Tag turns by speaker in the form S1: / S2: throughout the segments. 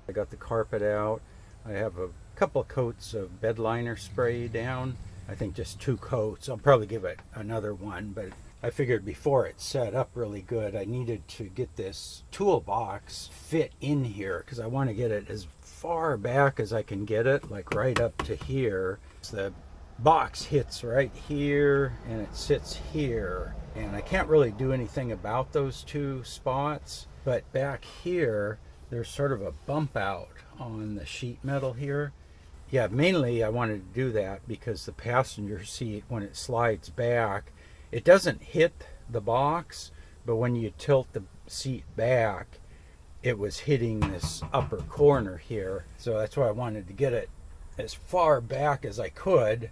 S1: I got the carpet out. I have a couple of coats of bed liner spray down. I think just 2 coats. I'll probably give it another one, but I figured before it's set up really good, I needed to get this toolbox fit in here because I want to get it as far back as I can get it, like right up to here. So the box hits right here and it sits here, and I can't really do anything about those 2 spots, but back here there's sort of a bump out on the sheet metal here. Yeah, mainly I wanted to do that because the passenger seat, when it slides back, it doesn't hit the box, but when you tilt the seat back, it was hitting this upper corner here. So that's why I wanted to get it as far back as I could.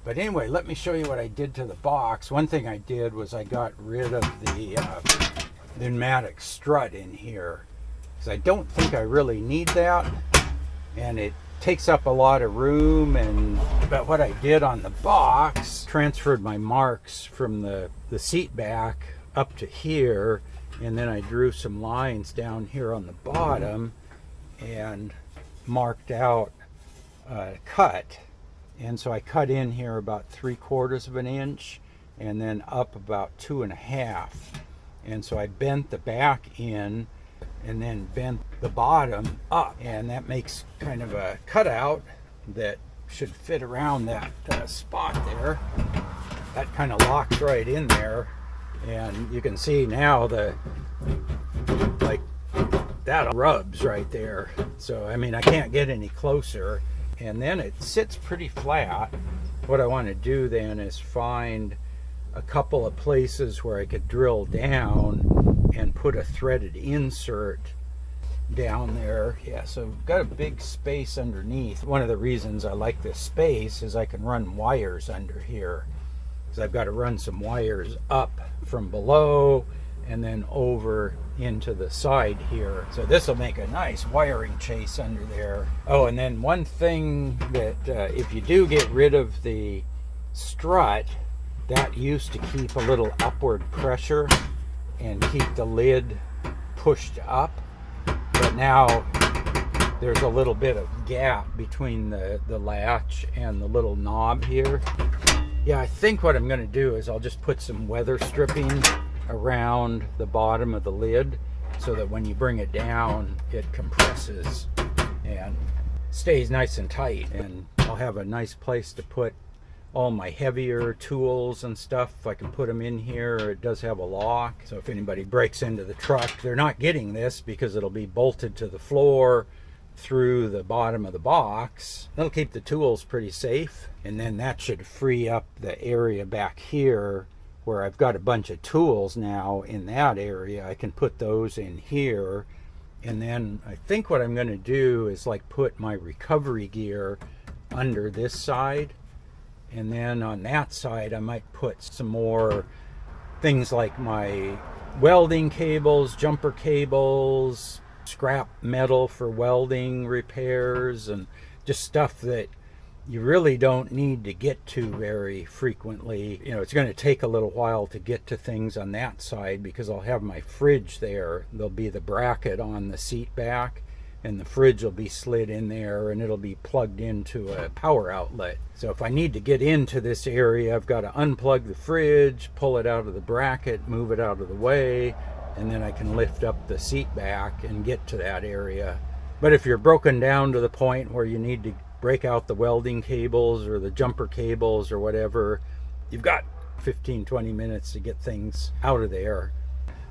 S1: But anyway, let me show you what I did to the box. One thing I did was I got rid of the pneumatic strut in here, because I don't think I really need that, and it takes up a lot of room. But what I did on the box, transferred my marks from the seat back up to here, and then I drew some lines down here on the bottom and marked out a cut. And so I cut in here about 3/4 of an inch and then up about 2.5. And so I bent the back in and then bent the bottom up, and that makes kind of a cutout that should fit around that spot there. That kind of locks right in there, and you can see now like that rubs right there. So I mean, I can't get any closer, and then it sits pretty flat. What I want to do then is find a couple of places where I could drill down and put a threaded insert down there. Yeah, so I've got a big space underneath. One of the reasons I like this space is I can run wires under here, because I've got to run some wires up from below and then over into the side here. So this will make a nice wiring chase under there. Oh, and then one thing that if you do get rid of the strut, that used to keep a little upward pressure and keep the lid pushed up, but now there's a little bit of gap between the latch and the little knob here. Yeah, I think what I'm going to do is I'll just put some weather stripping around the bottom of the lid so that when you bring it down, it compresses and stays nice and tight, and I'll have a nice place to put all my heavier tools and stuff. I can put them in here. It does have a lock, so if anybody breaks into the truck, they're not getting this because it'll be bolted to the floor through the bottom of the box. That'll keep the tools pretty safe, and then that should free up the area back here where I've got a bunch of tools now in that area. I can put those in here, and then I think what I'm going to do is like put my recovery gear under this side, and then on that side I might put some more things like my welding cables, jumper cables, scrap metal for welding repairs, and just stuff that you really don't need to get to very frequently. You know, it's going to take a little while to get to things on that side because I'll have my fridge there. There'll be the bracket on the seat back, and the fridge will be slid in there, and it'll be plugged into a power outlet. So if I need to get into this area, I've got to unplug the fridge, pull it out of the bracket, move it out of the way, and then I can lift up the seat back and get to that area. But if you're broken down to the point where you need to break out the welding cables or the jumper cables or whatever, you've got 15-20 minutes to get things out of there.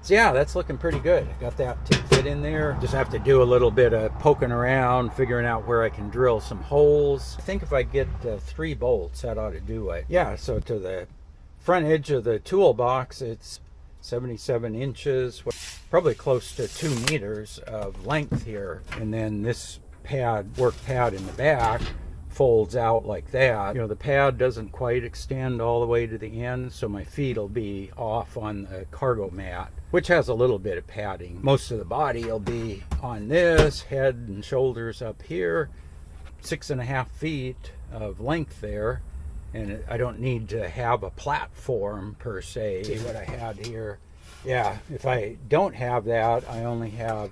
S1: So yeah, that's looking pretty good. Got that to fit in there. Just have to do a little bit of poking around, figuring out where I can drill some holes. I think if I get 3 bolts, that ought to do it. Yeah, so to the front edge of the toolbox, it's 77 inches, probably close to 2 meters of length here. And then this pad, work pad in the back, folds out like that. You know, the pad doesn't quite extend all the way to the end, so my feet will be off on the cargo mat, which has a little bit of padding. Most of the body will be on this, head and shoulders up here, 6.5 feet of length there, and I don't need to have a platform per se. See what I had here. Yeah, if I don't have that, I only have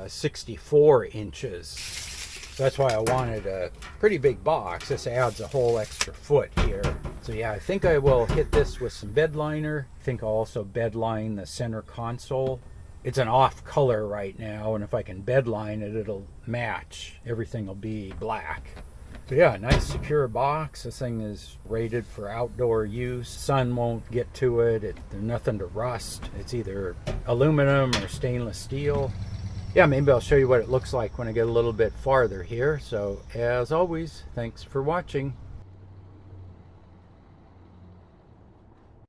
S1: 64 inches. So that's why I wanted a pretty big box. This adds a whole extra foot here. So yeah, I think I will hit this with some bed liner. I think I'll also bed line the center console. It's an off color right now, and if I can bed line it, it'll match. Everything will be black. So yeah, nice secure box. This thing is rated for outdoor use. Sun won't get to it. There's nothing to rust. It's either aluminum or stainless steel. Yeah, maybe I'll show you what it looks like when I get a little bit farther here. So as always, thanks for watching.